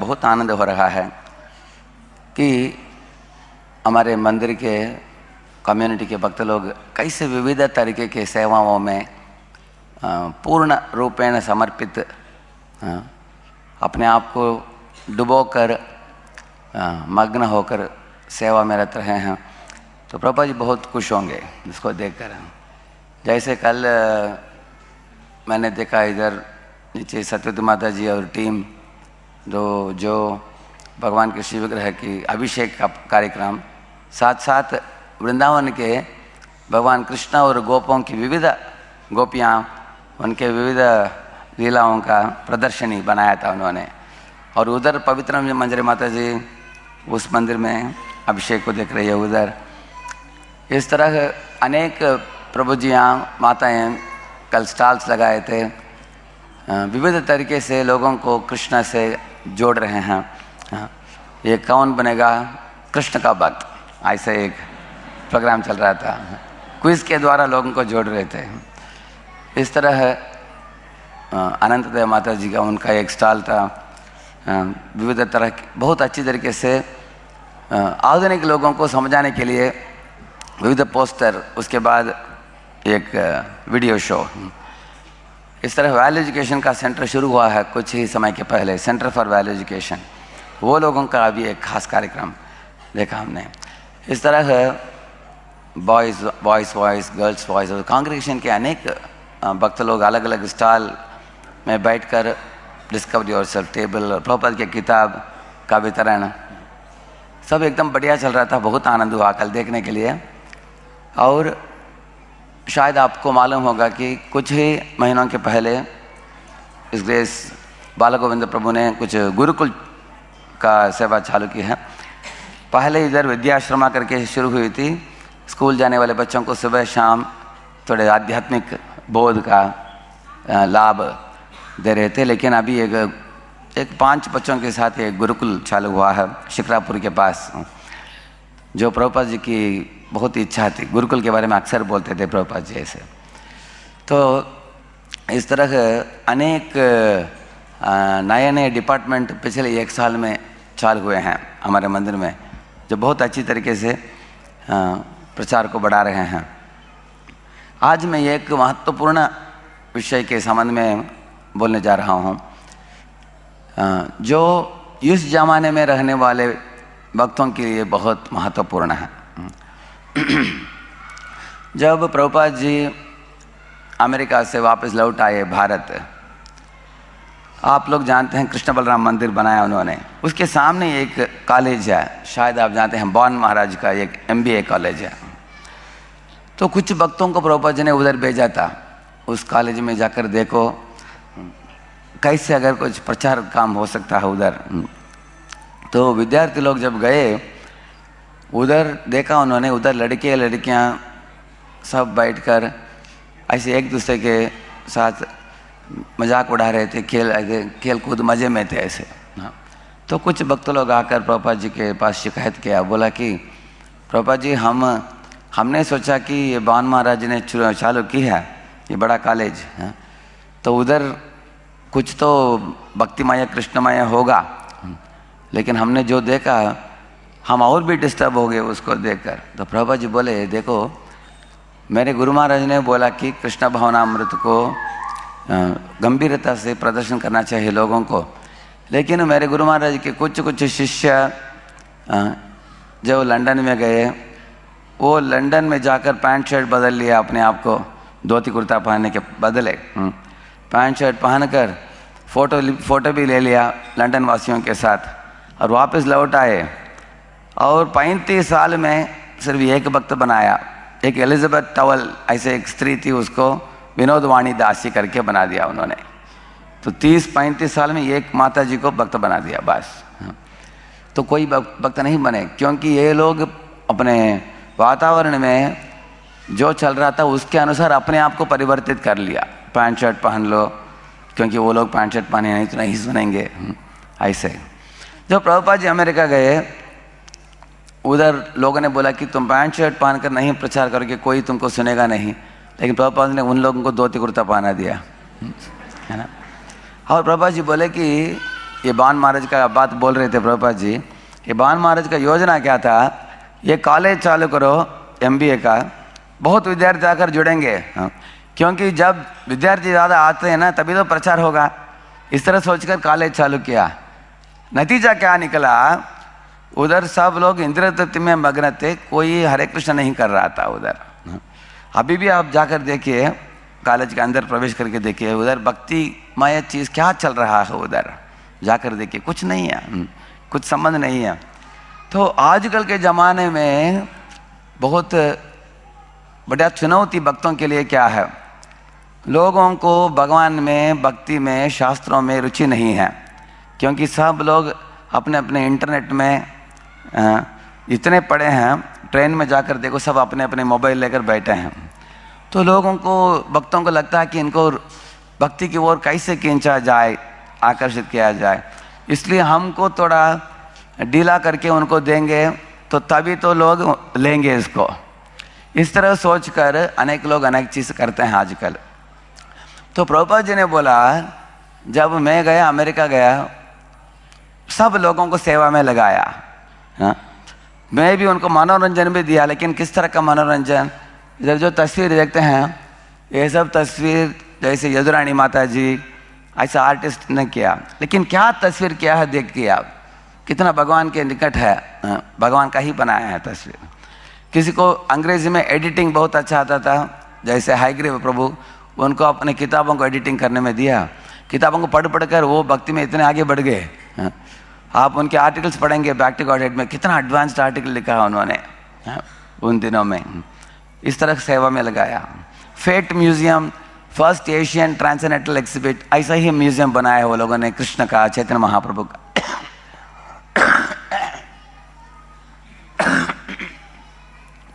बहुत आनंद हो रहा है कि हमारे मंदिर के कम्युनिटी के भक्त लोग कैसे विविध तरीके के सेवाओं में पूर्ण रूपेण समर्पित अपने आप को डुबोकर मग्न होकर सेवा में रत रहे हैं। तो प्रभा जी बहुत खुश होंगे इसको देखकर। जैसे कल मैंने देखा इधर नीचे सत्यवती माता जी और टीम जो भगवान के शिव विग्रह की अभिषेक का कार्यक्रम, साथ साथ वृंदावन के भगवान कृष्ण और गोपों की विविध गोपियाँ उनके विविध लीलाओं का प्रदर्शनी बनाया था उन्होंने। और उधर पवित्र मंजरी माता जी उस मंदिर में अभिषेक को देख रही है उधर। इस तरह अनेक प्रभु जियाँ माताएँ कल स्टॉल्स लगाए थे, विविध तरीके से लोगों को कृष्ण से जोड़ रहे हैं। ये कौन बनेगा कृष्ण का भक्त, ऐसा एक प्रोग्राम चल रहा था, क्विज़ के द्वारा लोगों को जोड़ रहे थे। इस तरह अनंत देव माता जी का उनका एक स्टॉल था, विविध तरह की बहुत अच्छी तरीके से आधुनिक लोगों को समझाने के लिए विविध पोस्टर, उसके बाद एक वीडियो शो। इस तरह वैल्यू एजुकेशन का सेंटर शुरू हुआ है कुछ ही समय के पहले, सेंटर फॉर वैल्यू एजुकेशन, वो लोगों का अभी एक खास कार्यक्रम देखा हमने। इस तरह बॉयज़ वॉइस, गर्ल्स वॉइस और कांग्रेगेशन के अनेक भक्त लोग अलग अलग स्टॉल में बैठकर डिस्कवर योरसेल्फ टेबल और प्रभुपाद की किताब का वितरण, सब एकदम बढ़िया चल रहा था। बहुत आनंद हुआ कल देखने के लिए। और शायद आपको मालूम होगा कि कुछ ही महीनों के पहले इस ग्रेस बाल गोविंद प्रभु ने कुछ गुरुकुल का सेवा चालू की है। पहले इधर विद्याश्रमा करके शुरू हुई थी, स्कूल जाने वाले बच्चों को सुबह शाम थोड़े आध्यात्मिक बोध का लाभ दे रहे थे। लेकिन अभी एक 5 बच्चों के साथ एक गुरुकुल चालू हुआ है शिक्रापुर के पास, जो प्रभुपाद जी की बहुत इच्छा थी। गुरुकुल के बारे में अक्सर बोलते थे प्रभुपाद जी ऐसे। तो इस तरह अनेक नए नए डिपार्टमेंट पिछले 1 साल में चालू हुए हैं हमारे मंदिर में, जो बहुत अच्छी तरीके से प्रचार को बढ़ा रहे हैं। आज मैं एक महत्वपूर्ण विषय के संबंध में बोलने जा रहा हूँ, जो इस ज़माने में रहने वाले भक्तों के लिए बहुत महत्वपूर्ण है। जब प्रभुपाद जी अमेरिका से वापस लौट आए भारत, आप लोग जानते हैं कृष्ण बलराम मंदिर बनाया उन्होंने। उसके सामने एक कॉलेज है, शायद आप जानते हैं, बॉन महाराज का एक MBA कॉलेज है। तो कुछ भक्तों को प्रभुपाद जी ने उधर भेजा था, उस कॉलेज में जाकर देखो कैसे अगर कुछ प्रचार काम हो सकता है उधर। तो विद्यार्थी लोग जब गए उधर, देखा उन्होंने उधर लड़के लड़कियां सब बैठकर ऐसे एक दूसरे के साथ मजाक उड़ा रहे थे, खेल कूद मज़े में थे ऐसे। तो कुछ भक्त लोग आकर प्रभुपाद जी के पास शिकायत किया, बोला कि प्रभुपाद जी हमने सोचा कि ये बान महाराज ने चालू की है ये बड़ा कॉलेज, तो उधर कुछ तो भक्तिमय कृष्णमय होगा, लेकिन हमने जो देखा हम और भी डिस्टर्ब हो गए उसको देखकर। तो प्रभुपाद जी बोले, देखो मेरे गुरु महाराज ने बोला कि कृष्ण भावनामृत को गंभीरता से प्रदर्शन करना चाहिए लोगों को, लेकिन मेरे गुरु महाराज के कुछ शिष्य जो लंदन में गए, वो लंदन में जाकर पैंट शर्ट बदल लिया अपने आप को, धोती कुर्ता पहनने के बदले पैंट शर्ट पहनकर फ़ोटो भी ले लिया लंदन वासियों के साथ, और वापस लौट आए। और 35 साल में सिर्फ एक भक्त बनाया, एक एलिजाबेथ टवल ऐसे एक स्त्री थी, उसको विनोद वाणी दासी करके बना दिया उन्होंने। तो 30-35 साल में एक माता जी को भक्त बना दिया बस। तो कोई भक्त नहीं बने, क्योंकि ये लोग अपने वातावरण में जो चल रहा था उसके अनुसार अपने आप को परिवर्तित कर लिया। पैंट शर्ट पहन लो, क्योंकि वो लोग पैंट शर्ट पहने नहीं तो नहीं सुनेंगे ऐसे। जब प्रभुपाद जी अमेरिका गए, उधर लोगों ने बोला कि तुम पैंट शर्ट पहनकर नहीं प्रचार करोगे, कोई तुमको सुनेगा नहीं। लेकिन प्रभुपाद ने उन लोगों को धोती कुर्ता पहना दिया, है ना। और प्रभुपाद जी बोले कि ये बान महाराज का बात बोल रहे थे प्रभुपाद जी। ये बान महाराज का योजना क्या था, ये कॉलेज चालू करो MBA का, बहुत विद्यार्थी आकर जुड़ेंगे। हाँ, क्योंकि जब विद्यार्थी ज़्यादा आते हैं ना तभी तो प्रचार होगा। इस तरह सोचकर कॉलेज चालू किया। नतीजा क्या निकला, उधर सब लोग इंद्रिय तृप्ति में मग्न थे, कोई हरे कृष्ण नहीं कर रहा था उधर। अभी भी आप जाकर देखिए, कॉलेज के अंदर प्रवेश करके देखिए, उधर भक्तिमय चीज़ क्या चल रहा है, उधर जाकर देखिए कुछ नहीं है, कुछ संबंध नहीं है। तो आजकल के ज़माने में बहुत बड़ा चुनौती भक्तों के लिए क्या है, लोगों को भगवान में, भक्ति में, शास्त्रों में रुचि नहीं है, क्योंकि सब लोग अपने अपने इंटरनेट में इतने पड़े हैं। ट्रेन में जाकर देखो, सब अपने अपने मोबाइल लेकर बैठे हैं। तो लोगों को, भक्तों को लगता है कि इनको भक्ति की ओर कैसे खींचा जाए, आकर्षित किया जाए, इसलिए हमको थोड़ा ढीला करके उनको देंगे तो तभी तो लोग लेंगे इसको। इस तरह सोचकर अनेक लोग अनेक चीज़ करते हैं आजकल। तो प्रभुपाद जी ने बोला, जब मैं गया, अमेरिका गया, सब लोगों को सेवा में लगाया। हाँ, मैं भी उनको मनोरंजन भी दिया, लेकिन किस तरह का मनोरंजन, इधर जो तस्वीर देखते हैं ये सब तस्वीर जैसे यदुरानी माता जी, ऐसा आर्टिस्ट ने किया, लेकिन क्या तस्वीर क्या है देखिए आप, कितना भगवान के निकट है। भगवान का ही बनाया है तस्वीर। किसी को अंग्रेजी में एडिटिंग बहुत अच्छा आता था, जैसे हाईग्रीव प्रभु, उनको अपने किताबों को एडिटिंग करने में दिया। किताबों को पढ़ कर वो भक्ति में इतने आगे बढ़ गए। आप उनके आर्टिकल्स पढ़ेंगे बैक टू गॉडहेड में, कितना एडवांस्ड आर्टिकल लिखा है उन्होंने उन दिनों में। इस तरह सेवा में लगाया। FATE museum, first Asian transcendental exhibit, ऐसा ही म्यूजियम बनाया है वो लोगों ने, कृष्ण का, चैतन्य महाप्रभु का।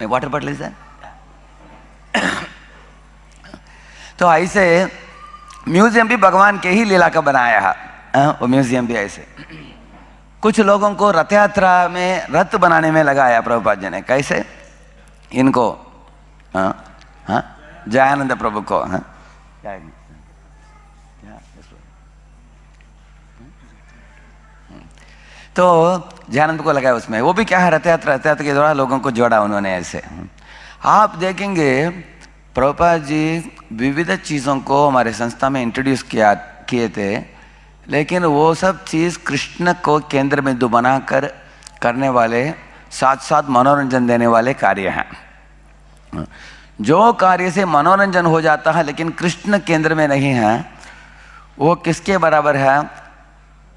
Water bottle sir. तो ऐसे म्यूजियम भी भगवान के ही लीला का बनाया है। वो म्यूजियम भी ऐसे। कुछ लोगों को रथ यात्रा में रथ बनाने में लगाया प्रभुपाद जी ने। कैसे? इनको जयानंद प्रभु को, तो जयानंद को लगाया उसमें। वो भी क्या है, रथ यात्रा के द्वारा लोगों को जोड़ा उन्होंने ऐसे। आप देखेंगे प्रभुपाद जी विविध चीज़ों को हमारे संस्था में इंट्रोड्यूस किए थे, लेकिन वो सब चीज़ कृष्ण को केंद्र बिंदु बनाकर करने वाले, साथ साथ मनोरंजन देने वाले कार्य हैं। जो कार्य से मनोरंजन हो जाता है लेकिन कृष्ण केंद्र में नहीं है, वो किसके बराबर है?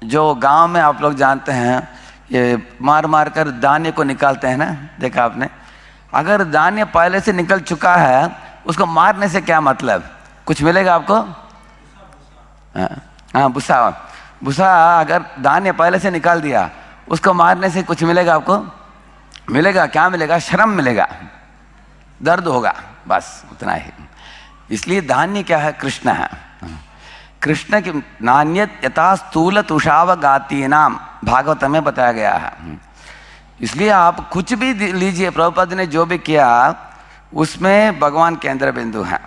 जो गांव में आप लोग जानते हैं, ये मार मार कर धान्य को निकालते हैं ना, देखा आपने? अगर धान्य पहले से निकल चुका है, उसको मारने से क्या मतलब? कुछ मिलेगा आपको? हाँ, भूसा अगर धान्य पहले से निकाल दिया, उसको मारने से कुछ मिलेगा आपको? मिलेगा क्या? मिलेगा शर्म, मिलेगा दर्द होगा, बस उतना ही। इसलिए धान्य क्या है? कृष्ण है। कृष्ण की नान्यत यथा स्थूल तुषावगाती नाम, भागवत में बताया गया है। इसलिए आप कुछ भी लीजिए, प्रभुपाद ने जो भी किया उसमें भगवान केंद्र बिंदु है।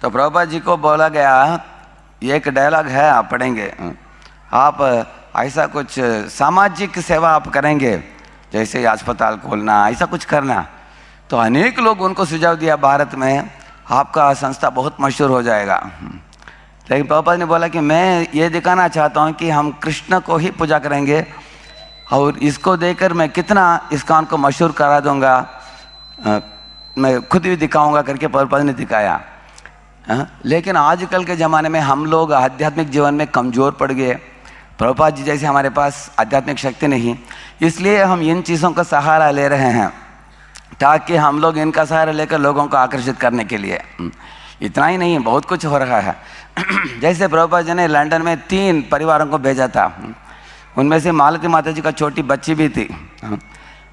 तो प्रभुपाद जी को बोला गया, एक डायलॉग है, आप पढ़ेंगे, आप ऐसा कुछ सामाजिक सेवा आप करेंगे, जैसे अस्पताल खोलना, ऐसा कुछ करना। तो अनेक लोग उनको सुझाव दिया, भारत में आपका संस्था बहुत मशहूर हो जाएगा। लेकिन प्रभुपाद ने बोला कि मैं ये दिखाना चाहता हूँ कि हम कृष्ण को ही पूजा करेंगे, और इसको देकर मैं कितना इस्कॉन को मशहूर करा दूंगा, मैं खुद भी दिखाऊंगा करके प्रभुपाद ने दिखाया। लेकिन आजकल के ज़माने में हम लोग आध्यात्मिक जीवन में कमज़ोर पड़ गए। प्रभुपाद जी जैसे हमारे पास आध्यात्मिक शक्ति नहीं, इसलिए हम इन चीज़ों का सहारा ले रहे हैं, ताकि हम लोग इनका सहारा लेकर लोगों को आकर्षित करने के लिए। इतना ही नहीं, बहुत कुछ हो रहा है। जैसे प्रभुपाद जी ने लंदन में 3 परिवारों को भेजा था, उनमें से मालती माता जी का छोटी बच्ची भी थी।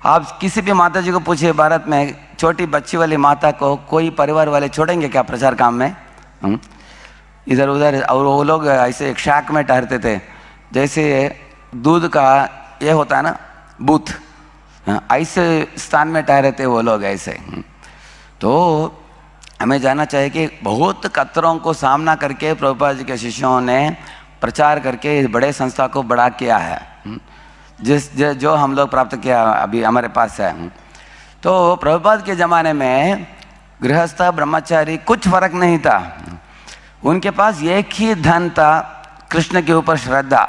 आप किसी भी माता जी को पूछिए, भारत में छोटी बच्ची वाली माता को कोई परिवार वाले छोड़ेंगे क्या प्रचार काम में? इधर उधर। और वो लोग ऐसे एक शाक में ठहरते थे, जैसे दूध का ये होता है ना बूथ, ऐसे स्थान में ठहरे थे वो लोग ऐसे। तो हमें जानना चाहिए कि बहुत खतरों को सामना करके प्रभुपाद जी के शिष्यों ने प्रचार करके इस बड़े संस्था को बड़ा किया है, जो हम लोग प्राप्त किया अभी हमारे पास है। तो प्रभुपाद के ज़माने में गृहस्थ ब्रह्मचारी कुछ फर्क नहीं था, उनके पास एक ही धन था, कृष्ण के ऊपर श्रद्धा।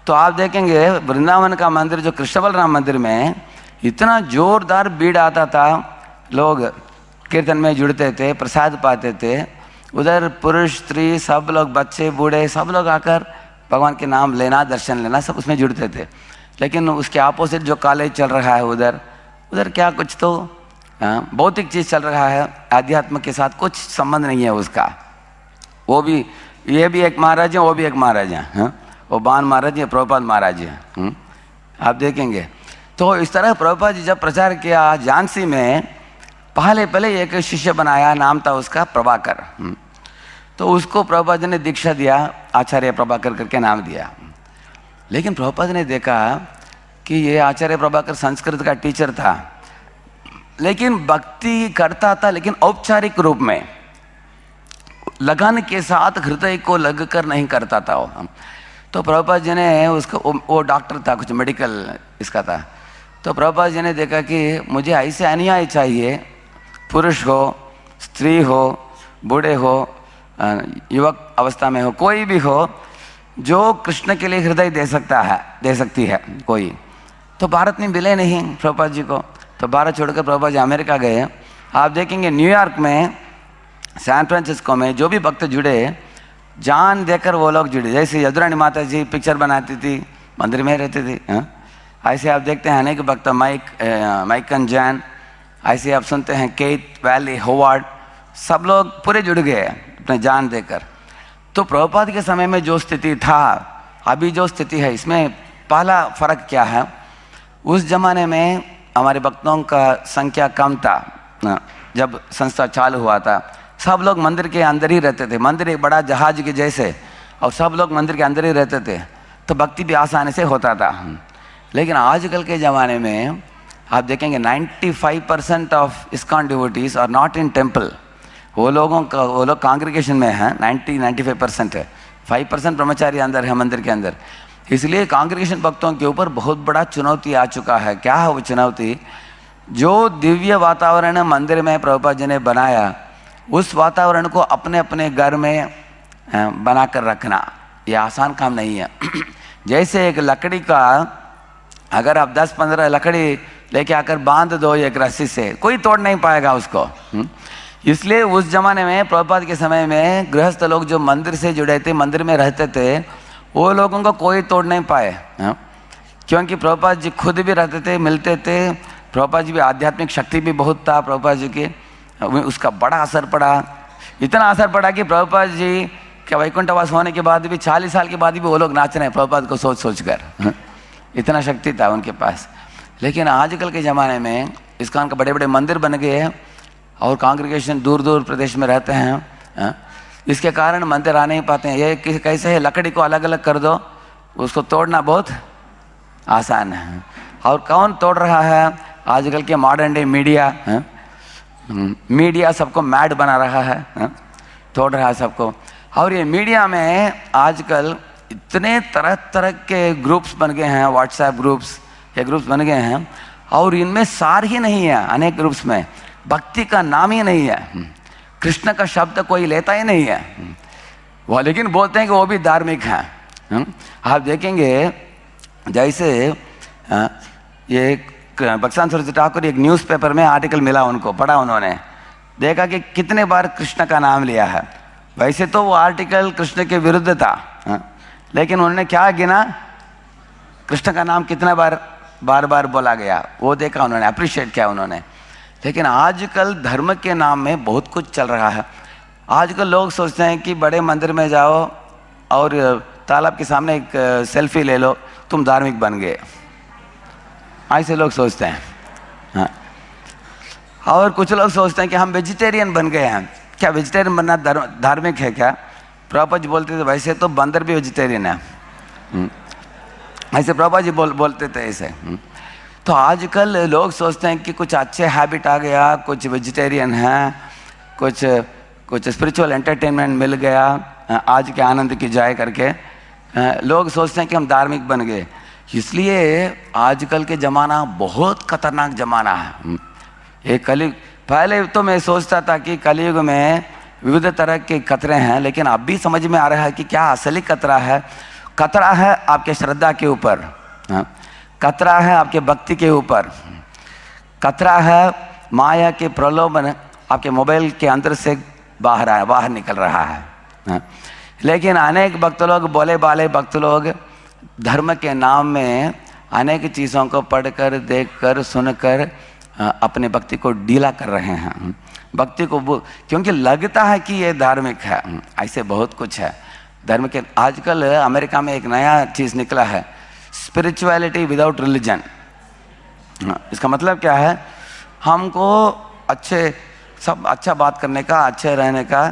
तो आप देखेंगे वृंदावन का मंदिर जो कृष्ण बलराम मंदिर में इतना जोरदार भीड़ आता था, लोग कीर्तन में जुड़ते थे, प्रसाद पाते थे, उधर पुरुष स्त्री सब लोग, बच्चे बूढ़े सब लोग आकर भगवान के नाम लेना, दर्शन लेना, सब उसमें जुड़ते थे। लेकिन उसके अपोजिट जो कॉलेज चल रहा है उधर क्या कुछ तो भौतिक चीज़ चल रहा है, आध्यात्म के साथ कुछ संबंध नहीं है उसका। वो भी, ये भी एक महाराज है, वो भी एक महाराज है, वो बान महाराज है, प्रभुपाद महाराज है, आप देखेंगे। तो इस तरह प्रभुपाद जी जब प्रचार किया झांसी में, पहले एक शिष्य बनाया, नाम था उसका प्रभाकर। तो उसको प्रभुपाद जी ने दीक्षा दिया, आचार्य प्रभाकर करके नाम दिया। लेकिन प्रभुपाद ने देखा कि ये आचार्य प्रभाकर संस्कृत का टीचर था, लेकिन भक्ति करता था, लेकिन औपचारिक रूप में लगन के साथ हृदय को लगकर नहीं करता था वो। तो प्रभुपाद जी ने उसको, वो डॉक्टर था, कुछ मेडिकल इसका था। तो प्रभुपाद जी ने देखा कि मुझे ऐसे अनुयायी चाहिए, पुरुष हो, स्त्री हो, बूढ़े हो, युवक अवस्था में हो, कोई भी हो, जो कृष्ण के लिए हृदय दे सकती है कोई। तो भारत में मिले नहीं प्रभुपाद जी को, तो भारत छोड़कर प्रभुपाद जी अमेरिका गए। आप देखेंगे न्यूयॉर्क में, सैन फ्रांसिस्को में जो भी भक्त जुड़े, जान देकर वो लोग जुड़े। जैसे यदुरानी माता जी पिक्चर बनाती थी, मंदिर में रहती थी, ऐसे आप देखते हैं अनेक भक्त, माइकन जैन, ऐसे आप सुनते हैं केट वैली होवार्ड, सब लोग पूरे जुड़ गए अपने जान देकर। तो प्रभुपाद के समय में जो स्थिति था, अभी जो स्थिति है, इसमें पहला फर्क क्या है, उस जमाने में हमारे भक्तों का संख्या कम था। जब संस्था चालू हुआ था, सब लोग मंदिर के अंदर ही रहते थे, मंदिर एक बड़ा जहाज के जैसे, और सब लोग मंदिर के अंदर ही रहते थे, तो भक्ति भी आसानी से होता था। लेकिन आजकल के ज़माने में आप देखेंगे 95% of ISKCON devotees are not in temple. वो लोग कांग्रेगेशन में हैं, 95% है, 5% ब्रह्मचारी अंदर है मंदिर के अंदर। इसलिए कांग्रेगेशन भक्तों के ऊपर बहुत बड़ा चुनौती आ चुका है। क्या है वो चुनौती? जो दिव्य वातावरण मंदिर में प्रभुपाद जी ने बनाया, उस वातावरण को अपने अपने घर में बना कर रखना, ये आसान काम नहीं है। जैसे एक लकड़ी का, अगर आप 10-15 लकड़ी लेके आकर बांध दो एक रस्सी से, कोई तोड़ नहीं पाएगा उसको। इसलिए उस जमाने में, प्रभुपाद के समय में, गृहस्थ लोग जो मंदिर से जुड़े थे, मंदिर में रहते थे, वो लोगों को कोई तोड़ नहीं पाए, क्योंकि प्रभुपाद जी खुद भी रहते थे, मिलते थे। प्रभुपाद जी भी आध्यात्मिक शक्ति भी बहुत था प्रभुपाद जी की, उसका बड़ा असर पड़ा। इतना असर पड़ा कि प्रभुपाद जी के वैकुंठवास होने के बाद भी, 40 साल के बाद भी वो लोग नाच रहे हैं प्रभुपाद को सोच कर। इतना शक्ति था उनके पास। लेकिन आजकल के ज़माने में इस्कॉन के बड़े बड़े मंदिर बन गए हैं और कांग्रेगेशन दूर दूर प्रदेश में रहते हैं, इसके कारण मंदिर आ नहीं पाते हैं। ये कैसे है, लकड़ी को अलग अलग कर दो, उसको तोड़ना बहुत आसान है। और कौन तोड़ रहा है? आजकल के मॉडर्न डे मीडिया, मीडिया सबको मैड बना रहा है, तोड़ रहा है सबको। और ये मीडिया में आजकल इतने तरह तरह के ग्रुप्स बन गए हैं, व्हाट्सएप ग्रुप्स, ये ग्रुप्स बन गए हैं, और इनमें सार ही नहीं है। अनेक ग्रुप्स में भक्ति का नाम ही नहीं है, कृष्ण का शब्द कोई लेता ही नहीं है वो, लेकिन बोलते हैं कि वो भी धार्मिक हैं। आप देखेंगे जैसे ये भक्तिवेदांत सरस्वती ठाकुर, एक न्यूज़पेपर में आर्टिकल मिला उनको, पढ़ा उन्होंने, देखा कि कितने बार कृष्ण का नाम लिया है। वैसे तो वो आर्टिकल कृष्ण के विरुद्ध था, लेकिन उन्होंने क्या गिना, कृष्ण का नाम कितना बार बार बोला गया, वो देखा उन्होंने, अप्रिशिएट किया उन्होंने। लेकिन आजकल धर्म के नाम में बहुत कुछ चल रहा है। आजकल लोग सोचते हैं कि बड़े मंदिर में जाओ और तालाब के सामने एक सेल्फी ले लो, तुम धार्मिक बन गए, ऐसे लोग सोचते हैं। हाँ, और कुछ लोग सोचते हैं कि हम वेजिटेरियन बन गए हैं। क्या वेजिटेरियन बनना धार्मिक है क्या? प्रभुपाद जी बोलते थे वैसे तो बंदर भी वेजिटेरियन है, ऐसे प्रभुपाद जी बोलते थे ऐसे। तो आजकल लोग सोचते हैं कि कुछ अच्छे हैबिट आ गया, कुछ वेजिटेरियन है, कुछ स्पिरिचुअल एंटरटेनमेंट मिल गया, आज के आनंद की जाए करके लोग सोचते हैं कि हम धार्मिक बन गए। इसलिए आजकल के ज़माना बहुत खतरनाक ज़माना है। ये कलयुग, पहले तो मैं सोचता था कि कलयुग में विविध तरह के खतरे हैं, लेकिन अब भी समझ में आ रहा है कि क्या असली खतरा है। खतरा है आपके श्रद्धा के ऊपर, खतरा है आपके भक्ति के ऊपर, खतरा है माया के प्रलोभन आपके मोबाइल के अंदर से बाहर निकल रहा है। लेकिन अनेक भक्त लोग, बोले बाले भक्त लोग धर्म के नाम में अनेक चीज़ों को पढ़कर, देखकर, सुनकर अपने भक्ति को ढीला कर रहे हैं। भक्ति को क्योंकि लगता है कि ये धार्मिक है। ऐसे बहुत कुछ है धर्म के। आजकल अमेरिका में एक नया चीज़ निकला है, स्पिरिचुअलिटी विदाउट रिलीजन। इसका मतलब क्या है? हमको सब अच्छा बात करने का, अच्छे रहने का,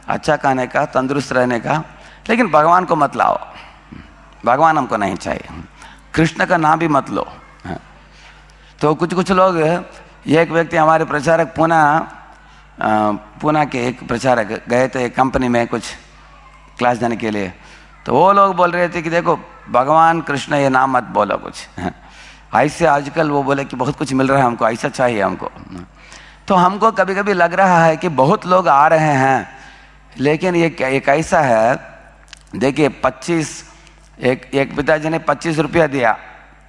अच्छा खाने का, तंदुरुस्त रहने का, लेकिन भगवान को मत लाओ। भगवान हमको नहीं चाहिए, कृष्ण का नाम भी मत लो। तो कुछ लोग, एक व्यक्ति हमारे प्रचारक पूना के एक प्रचारक गए थे एक कंपनी में कुछ क्लास देने के लिए। तो वो लोग बोल रहे थे कि देखो भगवान कृष्ण ये नाम मत बोलो कुछ। ऐसे आजकल वो बोले कि बहुत कुछ मिल रहा है हमको, ऐसा चाहिए हमको। तो हमको कभी कभी लग रहा है कि बहुत लोग आ रहे हैं, लेकिन ये एक ऐसा है, देखिए 25 एक पिताजी ने 25 रुपया दिया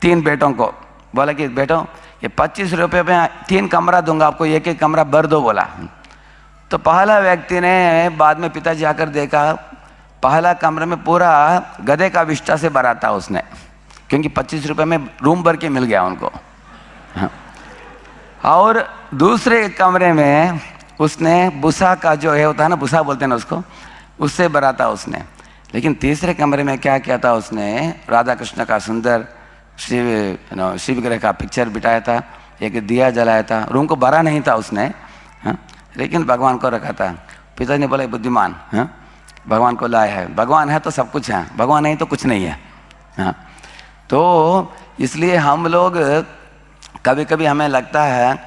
3 बेटों को, बोला कि बेटो ये 25 रुपये में 3 कमरा दूंगा आपको, एक एक कमरा भर दो बोला। तो पहला व्यक्ति ने बाद में पिताजी आकर देखा, पहला कमरे में पूरा गधे का विष्टा से भरा था उसने, क्योंकि 25 रुपये में रूम भर के मिल गया उनको। और दूसरे कमरे में उसने भूसा का जो है होता है ना, भूसा बोलते हैं ना उसको, उससे भरा था उसने। लेकिन तीसरे कमरे में क्या किया था उसने? राधा कृष्ण का सुंदर शिव विग्रह का पिक्चर बिठाया था, एक दिया जलाया था। रूम को भरा नहीं था उसने, लेकिन भगवान को रखा था। पिताजी ने बोला बुद्धिमान, भगवान को लाया है। भगवान है तो सब कुछ है, भगवान नहीं तो कुछ नहीं है। तो इसलिए हम लोग कभी कभी हमें लगता है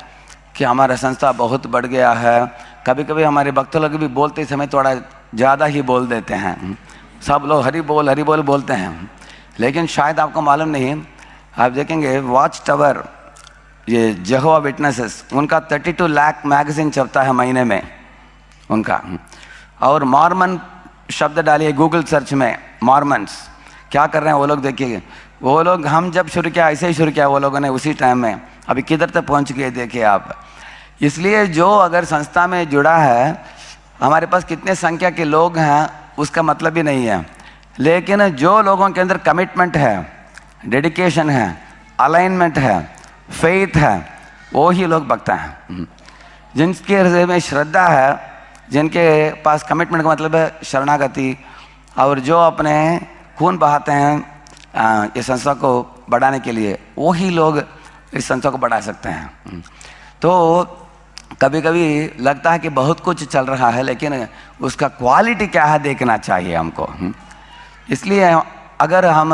कि हमारा संस्था बहुत बढ़ गया है। कभी कभी हमारे भक्त लोग भी बोलते समय थोड़ा ज़्यादा ही बोल देते हैं। सब लोग हरि बोल बोलते हैं, लेकिन शायद आपको मालूम नहीं, आप देखेंगे वॉच टावर, ये जेहोवा विटनेसेस, उनका 32 लाख मैगजीन छपता है महीने में उनका। और मॉर्मन शब्द डालिए गूगल सर्च में, मॉर्मन्स क्या कर रहे हैं वो लोग देखिए। वो लोग, हम जब शुरू किया ऐसे ही शुरू किया वो लोगों ने उसी टाइम में, अभी किधर तक पहुंच गए देखिए आप। इसलिए जो अगर संस्था में जुड़ा है, हमारे पास कितने संख्या के लोग हैं उसका मतलब ही नहीं है, लेकिन जो लोगों के अंदर कमिटमेंट है, डेडिकेशन है, अलाइनमेंट है, फेथ है, वो ही लोग भक्त हैं। जिनके हृदय में श्रद्धा है, जिनके पास कमिटमेंट का मतलब है शरणागति, और जो अपने खून बहाते हैं इस संस्था को बढ़ाने के लिए, वही लोग इस संस्था को बढ़ा सकते हैं। तो कभी कभी लगता है कि बहुत कुछ चल रहा है, लेकिन उसका क्वालिटी क्या है देखना चाहिए हमको। इसलिए अगर हम,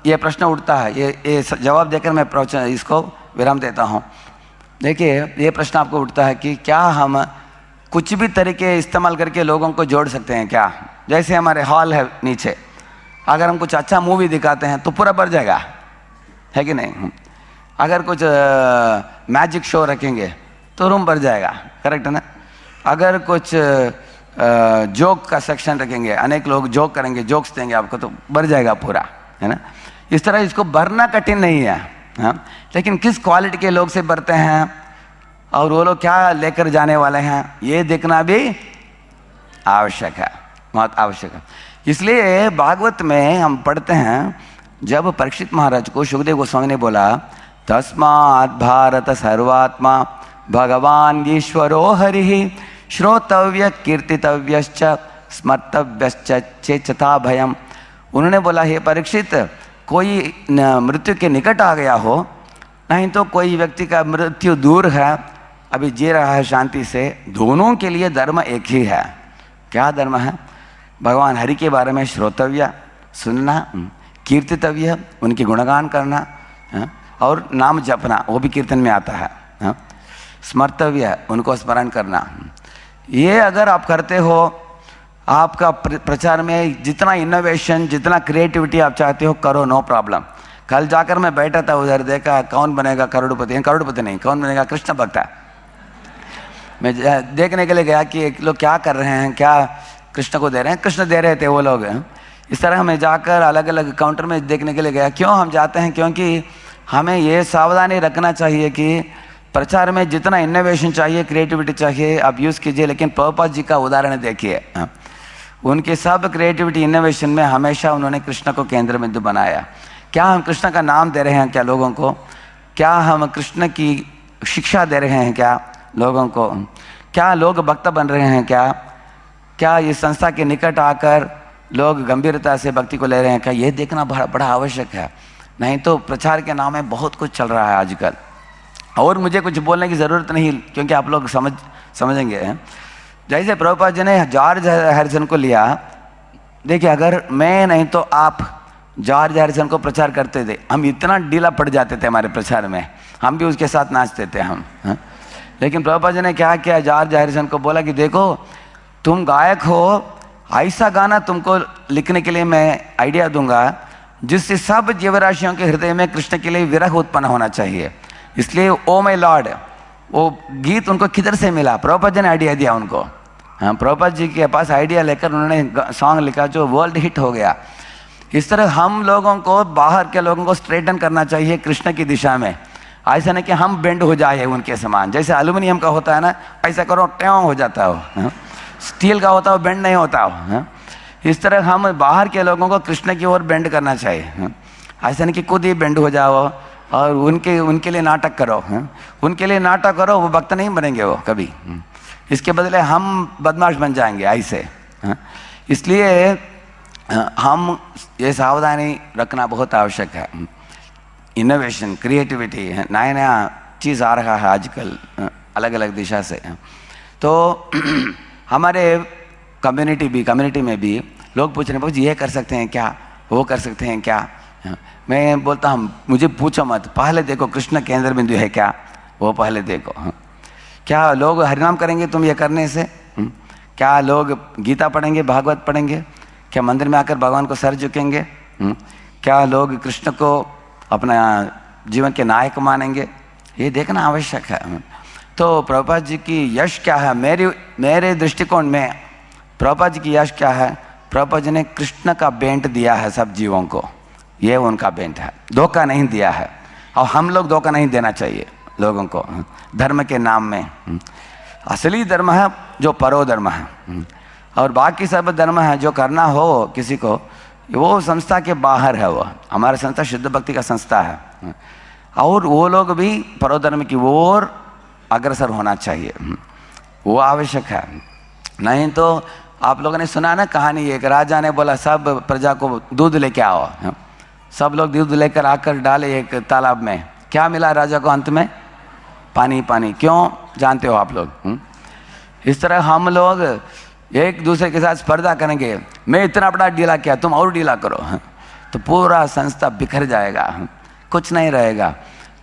ये प्रश्न उठता है, ये जवाब देकर मैं इसको विराम देता हूँ। देखिए ये प्रश्न आपको उठता है कि क्या हम कुछ भी तरीके इस्तेमाल करके लोगों को जोड़ सकते हैं क्या? जैसे हमारे हॉल है नीचे, अगर हम कुछ अच्छा मूवी दिखाते हैं तो पूरा भर जाएगा, है कि नहीं? अगर कुछ मैजिक शो रखेंगे तो रूम भर जाएगा, करेक्ट है ना? अगर कुछ जोक का सेक्शन रखेंगे, अनेक लोग जोक करेंगे, जोक्स देंगे आपको, तो भर जाएगा पूरा, है ना? इस तरह इसको भरना कठिन नहीं है, हाँ? लेकिन किस क्वालिटी के लोग से भरते हैं और वो लोग क्या लेकर जाने वाले हैं, ये देखना भी आवश्यक है, बहुत आवश्यक है। इसलिए भागवत में हम पढ़ते हैं, जब परीक्षित महाराज को सुखदेव गोस्वामी ने बोला, तस्मात् भारत सर्वात्मा भगवान ईश्वरो हरिः श्रोतव्य कीर्तितव्यश्च स्मर्तव्यश्च चेतता भयम। उन्होंने बोला, हे परीक्षित, कोई मृत्यु के निकट आ गया हो, नहीं तो कोई व्यक्ति का मृत्यु दूर है, अभी जी रहा है शांति से, दोनों के लिए धर्म एक ही है। क्या धर्म है? भगवान हरि के बारे में श्रोतव्य, सुनना, कीर्तितव्य, उनकी गुणगान करना, और नाम जपना, वो भी कीर्तन में आता है, स्मर्तव्य, उनको स्मरण करना। ये अगर आप करते हो, आपका प्रचार में जितना इनोवेशन, जितना क्रिएटिविटी आप चाहते हो करो, नो प्रॉब्लम। कल जाकर मैं बैठा था उधर, देखा कौन बनेगा करोड़पति, करोड़पति नहीं, कौन बनेगा कृष्ण भक्त। मैं देखने के लिए गया कि लोग क्या कर रहे हैं, क्या कृष्ण को दे रहे हैं, कृष्ण दे रहे थे वो लोग। इस तरह मैं जाकर अलग अलग काउंटर में देखने के लिए गया। क्यों हम जाते हैं? क्योंकि हमें ये सावधानी रखना चाहिए कि प्रचार में जितना इनोवेशन चाहिए, क्रिएटिविटी चाहिए, आप यूज़ कीजिए, लेकिन प्रभुपाद जी का उदाहरण देखिए। उनके सब क्रिएटिविटी इनोवेशन में हमेशा उन्होंने कृष्ण को केंद्र बिंदु बनाया। क्या हम कृष्ण का नाम दे रहे हैं क्या लोगों को? क्या हम कृष्ण की शिक्षा दे रहे हैं क्या लोगों को? क्या लोग भक्त बन रहे हैं क्या? क्या इस संस्था के निकट आकर लोग गंभीरता से भक्ति को ले रहे हैं क्या? ये देखना बड़ा आवश्यक है। नहीं तो प्रचार के नाम में बहुत कुछ चल रहा है आजकल। और मुझे कुछ बोलने की ज़रूरत नहीं, क्योंकि आप लोग समझेंगे। जैसे प्रभुपाद जी ने जॉर्ज हैरिसन को लिया, देखिए अगर मैं नहीं तो आप जॉर्ज हैरिसन को प्रचार करते थे, हम इतना ढीला पड़ जाते थे हमारे प्रचार में, हम भी उसके साथ नाचते थे हम। लेकिन प्रभुपाद जी ने क्या किया, जॉर्ज हैरिसन को बोला कि देखो तुम गायक हो, ऐसा गाना तुमको लिखने के लिए मैं आइडिया दूंगा जिससे सब जीवराशियों के हृदय में कृष्ण के लिए विरह उत्पन्न होना चाहिए। इसलिए ओ माय लॉर्ड, वो गीत उनको किधर से मिला? प्रभुपाद जी ने आइडिया दिया उनको। हाँ, प्रभुपाद जी के पास आइडिया लेकर उन्होंने सॉन्ग लिखा जो वर्ल्ड हिट हो गया। इस तरह हम लोगों को, बाहर के लोगों को स्ट्रेटन करना चाहिए कृष्ण की दिशा में। ऐसा नहीं कि हम बेंड हो जाए उनके समान। जैसे एल्यूमिनियम का होता है ना, ऐसा करो ट्यों हो जाता हो। स्टील का होता हो बेंड नहीं होता हो। इस तरह हम बाहर के लोगों को कृष्ण की ओर बेंड करना चाहिए। ऐसा नहीं कि खुद ही बेंड हो जाओ और उनके लिए नाटक करो। उनके लिए नाटक करो, वो भक्त नहीं बनेंगे वो कभी। इसके बदले हम बदमाश बन जाएंगे ऐसे। इसलिए हम ये सावधानी रखना बहुत आवश्यक है। इनोवेशन, क्रिएटिविटी, नया नया चीज़ आ रहा है आजकल अलग अलग दिशा से। तो हमारे कम्युनिटी में भी लोग पूछ रहे हैं जी ये कर सकते हैं क्या, वो कर सकते हैं क्या? मैं बोलता हूँ मुझे पूछो मत, पहले देखो कृष्ण केंद्र बिंदु है क्या, वो पहले देखो। क्या लोग हरिनाम करेंगे तुम ये करने से? क्या लोग गीता पढ़ेंगे, भागवत पढ़ेंगे? क्या मंदिर में आकर भगवान को सर झुकेंगे? क्या लोग कृष्ण को अपना जीवन के नायक मानेंगे? ये देखना आवश्यक है। तो प्रभुपाद जी की यश क्या है? मेरे दृष्टिकोण में प्रभुपाद जी की यश क्या है? प्रभुपाद जी ने कृष्ण का बेंट दिया है सब जीवों को, ये उनका बेंट है, धोखा नहीं दिया है। और हम लोग धोखा नहीं देना चाहिए लोगों को धर्म के नाम में। असली धर्म है जो परोधर्म है, और बाकी सब धर्म है जो करना हो किसी को, वो संस्था के बाहर है। वो हमारा संस्था शुद्ध भक्ति का संस्था है, और वो लोग भी परोधर्म की ओर अग्रसर होना चाहिए, वो आवश्यक है। नहीं तो आप लोगों ने सुना ना कहानी, एक राजा ने बोला सब प्रजा को दूध लेके आओ। सब लोग दूध लेकर आकर डाले एक तालाब में, क्या मिला राजा को अंत में? पानी पानी। क्यों जानते हो आप लोग? इस तरह हम लोग एक दूसरे के साथ स्पर्धा करेंगे, मैं इतना बड़ा ढीला किया तुम और ढीला करो, तो पूरा संस्था बिखर जाएगा, कुछ नहीं रहेगा।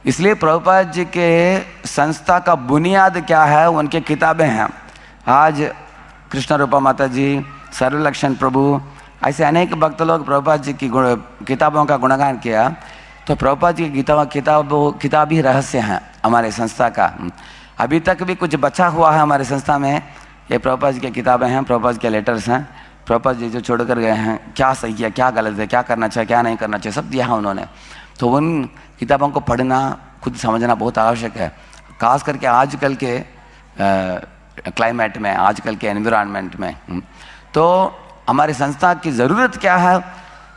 इसलिए प्रभुपाद जी के संस्था का बुनियाद क्या है? उनके किताबें हैं। आज कृष्ण रूपा माता जी, सर्वलक्षण प्रभु, ऐसे अनेक भक्त लोग प्रभुपाद जी की किताबों का गुणगान किया। तो प्रभुपाद जी की किताब ही रहस्य हैं हमारे संस्था का। अभी तक भी कुछ बचा हुआ है हमारे संस्था में, ये प्रभुपाद जी की किताबें हैं, प्रभुपाद के लेटर्स हैं। प्रभुपाद जी जो छोड़कर गए हैं, क्या सही है, क्या गलत है, क्या करना चाहिए, क्या नहीं करना चाहिए, सब दिया है उन्होंने। तो उन किताबों को पढ़ना, खुद समझना बहुत आवश्यक है, खास करके आजकल के क्लाइमेट में, आजकल के एनवायरनमेंट में। तो हमारी संस्था की ज़रूरत क्या है?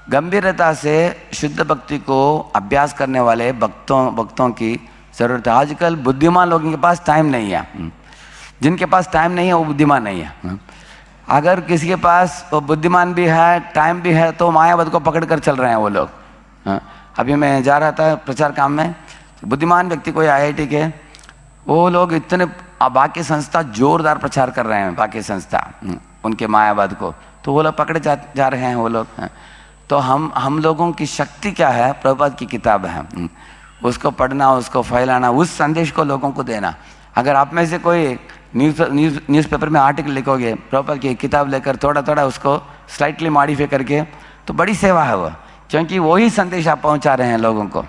गंभीरता से शुद्ध भक्ति को अभ्यास करने वाले भक्तों की ज़रूरत है। आजकल बुद्धिमान लोगों के पास टाइम नहीं है, जिनके पास टाइम नहीं है वो बुद्धिमान नहीं है। अगर किसी के पास वो बुद्धिमान भी है, टाइम भी है, तो मायावाद को पकड़ कर चल रहे हैं वो लोग। अभी मैं जा रहा था प्रचार काम में, बुद्धिमान व्यक्ति कोई IIT के, वो लोग इतने बाकी संस्था जोरदार प्रचार कर रहे हैं, बाकी संस्था उनके मायावाद को, तो वो लोग पकड़े जा रहे हैं वो लोग। तो हम लोगों की शक्ति क्या है? प्रभुपाद की किताब है, उसको पढ़ना, उसको फैलाना, उस संदेश को लोगों को देना। अगर आप में से कोई न्यूज़पेपर में आर्टिकल लिखोगे, प्रभुपाद की किताब लेकर थोड़ा थोड़ा उसको स्लाइटली मॉडिफाई करके, तो बड़ी सेवा है वो, क्योंकि वही संदेश आप पहुंचा रहे हैं लोगों को।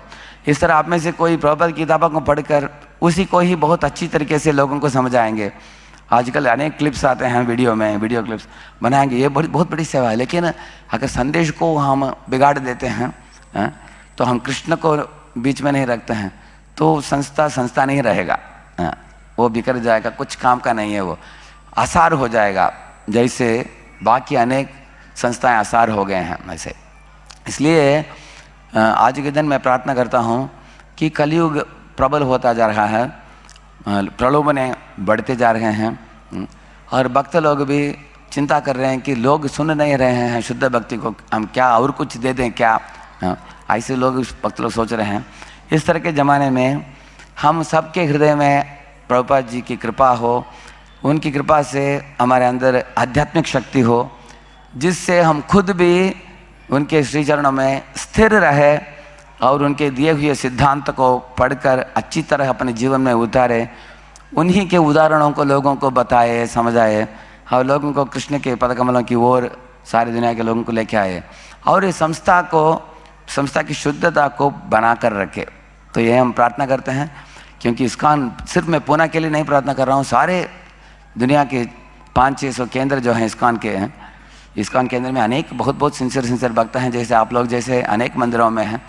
इस तरह आप में से कोई प्रभुपाद की किताबों को पढ़कर उसी को ही बहुत अच्छी तरीके से लोगों को समझाएंगे। आजकल अनेक क्लिप्स आते हैं वीडियो में, वीडियो क्लिप्स बनाएंगे, ये बहुत बड़ी सेवा है। लेकिन अगर संदेश को हम बिगाड़ देते हैं तो हम कृष्ण को बीच में नहीं रखते हैं, तो संस्था नहीं रहेगा, वो बिखर जाएगा, कुछ काम का नहीं है, वो आसार हो जाएगा, जैसे बाकी अनेक संस्थाएं आसार हो गए हैं वैसे। इसलिए आज के दिन मैं प्रार्थना करता हूँ कि कलयुग प्रबल होता जा रहा है, प्रलोभन बढ़ते जा रहे हैं, और भक्त लोग भी चिंता कर रहे हैं कि लोग सुन नहीं रहे हैं शुद्ध भक्ति को, हम क्या और कुछ दे दें क्या, ऐसे लोग भक्त लोग सोच रहे हैं। इस तरह के ज़माने में हम सबके हृदय में प्रभुपाद जी की कृपा हो, उनकी कृपा से हमारे अंदर आध्यात्मिक शक्ति हो, जिससे हम खुद भी उनके श्री चरणों में स्थिर रहे और उनके दिए हुए सिद्धांत को पढ़कर अच्छी तरह अपने जीवन में उतारे, उन्हीं के उदाहरणों को लोगों को बताए, समझाए, और लोगों को कृष्ण के पदकमलों की ओर सारी दुनिया के लोगों को लेके आए, और ये संस्था की शुद्धता को बना कर रखे। तो ये हम प्रार्थना करते हैं, क्योंकि इस्कॉन सिर्फ मैं पूना के लिए नहीं प्रार्थना कर रहा हूँ, सारे दुनिया के 500-600 केंद्र जो हैं इस्कॉन के हैं, इस्कॉन केंद्र में अनेक बहुत सिंसियर भक्त हैं, जैसे आप लोग जैसे अनेक मंदिरों में हैं।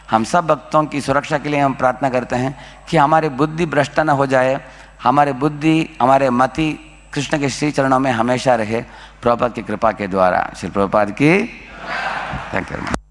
हम सब भक्तों की सुरक्षा के लिए हम प्रार्थना करते हैं कि हमारी बुद्धि भ्रष्ट न हो जाए, हमारे मति कृष्ण के श्री चरणों में हमेशा रहे, प्रभुपाद की कृपा के द्वारा। श्री प्रभुपाद की थैंक यू।